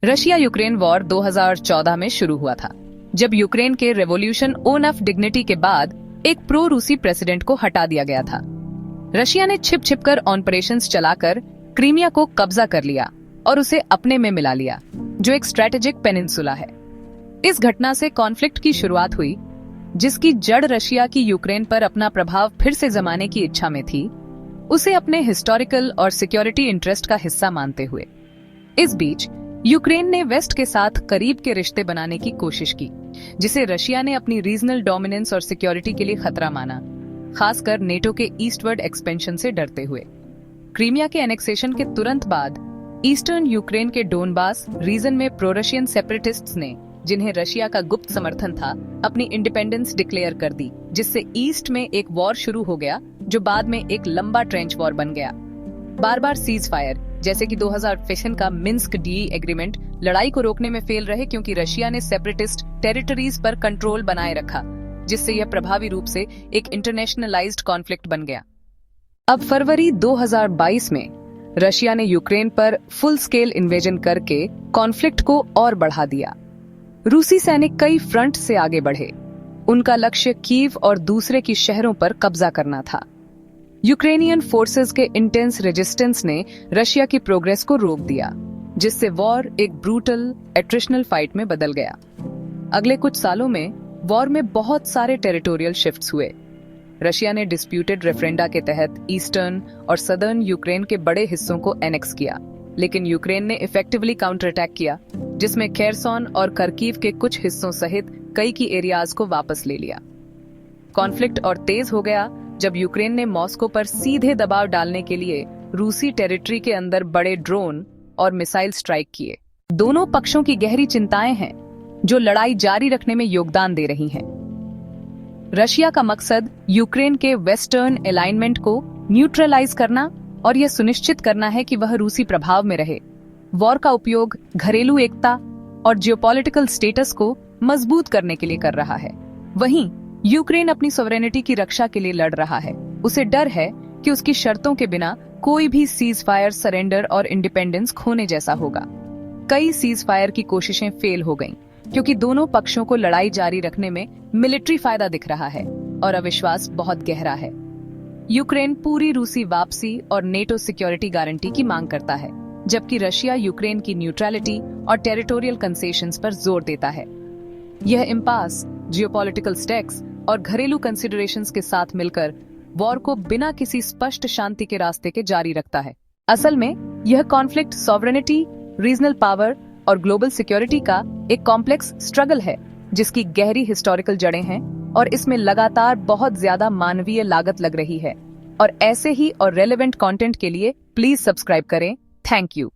Russia Ukraine war 2014 में शुरू हुआ था, जब यूक्रेन के रेवोल्यूशन ओन ऑफ डिग्निटी के बाद एक प्रो रूसी प्रेसिडेंट को हटा दिया गया था। रशिया ने छिप छिप कर ऑपरेशंस चलाकर क्रीमिया को कब्जा कर लिया और उसे अपने में मिला लिया, जो एक स्ट्रेटेजिक पेनिनसुला है। इस घटना से कॉन्फ्लिक्ट की शुरुआत हुई, जिसकी जड़ रशिया की यूक्रेन पर अपना प्रभाव फिर से जमाने की इच्छा में थी, उसे अपने हिस्टोरिकल और सिक्योरिटी इंटरेस्ट का हिस्सा मानते हुए। इस बीच यूक्रेन ने वेस्ट के साथ करीब के रिश्ते बनाने की कोशिश की, जिसे रशिया ने अपनी रीजनल डोमिनेंस और सिक्योरिटी के लिए खतरा माना, खासकर नेटो के ईस्टवर्ड एक्सपेंशन से डरते हुए। क्रीमिया के एनेक्सेशन के तुरंत बाद ईस्टर्न यूक्रेन के डोनबास रीजन में प्रो रशियन सेपरेटिस्ट्स ने, जिन्हें रशिया का गुप्त समर्थन था, अपनी इंडिपेंडेंस डिक्लेयर कर दी, जिससे ईस्ट में एक वॉर शुरू हो गया, जो बाद में एक लंबा ट्रेंच वॉर बन गया। बार बार सीज फायर, जैसे कि 2015 का मिन्स्क डी एग्रीमेंट, लड़ाई को रोकने में फेल रहे, क्योंकि रशिया ने सेपरेटिस्ट टेरिटरीज पर कंट्रोल बनाए रखा, जिससे यह प्रभावी रूप से एक इंटरनेशनलाइज्ड कॉन्फ्लिक्ट बन गया। अब फरवरी 2022 में रशिया ने यूक्रेन पर फुल स्केल इन्वेजन करके कॉन्फ्लिक्ट को और बढ़ा दिया। रूसी सैनिक कई फ्रंट से आगे बढ़े। उनका लक्ष्य कीव और दूसरे की शहरों पर कब्जा करना था। यूक्रेनियन फोर्सेस के इंटेंस रेजिस्टेंस ने रशिया की प्रोग्रेस को रोक दिया, जिससे वॉर एक ब्रूटल एट्रिशनल फाइट में बदल गया। अगले कुछ सालों में वॉर में बहुत सारे टेरिटोरियल शिफ्ट्स हुए। रशिया ने डिस्प्यूटेड रेफरेंडा के तहत ईस्टर्न और सदर्न यूक्रेन के बड़े हिस्सों को एनेक्स किया, लेकिन यूक्रेन ने इफेक्टिवली काउंटर अटैक किया, जिसमें खेरसोन और खरकीव के कुछ हिस्सों सहित कई की एरियाज को वापस ले लिया। कॉन्फ्लिक्ट और तेज हो गया जब यूक्रेन ने मॉस्को पर सीधे दबाव डालने के लिए रूसी टेरिटरी के अंदर बड़े ड्रोन और मिसाइल स्ट्राइक किए। दोनों पक्षों की गहरी चिंताएं हैं, जो लड़ाई जारी रखने में योगदान दे रही हैं। रशिया का मकसद यूक्रेन के वेस्टर्न अलाइनमेंट को न्यूट्रलाइज करना और यह सुनिश्चित करना है कि वह रूसी प्रभाव में रहे। वॉर का उपयोग घरेलू एकता और जियोपॉलिटिकल स्टेटस को मजबूत करने के लिए कर रहा है। वहीं यूक्रेन अपनी सॉवरेनिटी की रक्षा के लिए लड़ रहा है। उसे डर है कि उसकी शर्तों के बिना कोई भी सीज फायर, सरेंडर और इंडिपेंडेंस खोने जैसा होगा। कई सीज फायर की कोशिशें फेल हो गईं, क्योंकि दोनों पक्षों को लड़ाई जारी रखने में मिलिट्री फायदा दिख रहा है और अविश्वास बहुत गहरा है। यूक्रेन पूरी रूसी वापसी और नेटो सिक्योरिटी गारंटी की मांग करता है, जबकि रशिया यूक्रेन की न्यूट्रलिटी और टेरिटोरियल कंसेशंस पर जोर देता है। यह इम्पास जियोपॉलिटिकल स्टेक्स और घरेलू कंसिडरेशंस के साथ मिलकर वॉर को बिना किसी स्पष्ट शांति के रास्ते के जारी रखता है। असल में यह कॉन्फ्लिक्ट सॉवरेनिटी, रीजनल पावर और ग्लोबल सिक्योरिटी का एक कॉम्प्लेक्स स्ट्रगल है, जिसकी गहरी हिस्टोरिकल जड़ें हैं और इसमें लगातार बहुत ज्यादा मानवीय लागत लग रही है। और ऐसे ही और रेलेवेंट कंटेंट के लिए प्लीज सब्सक्राइब करें। Thank you.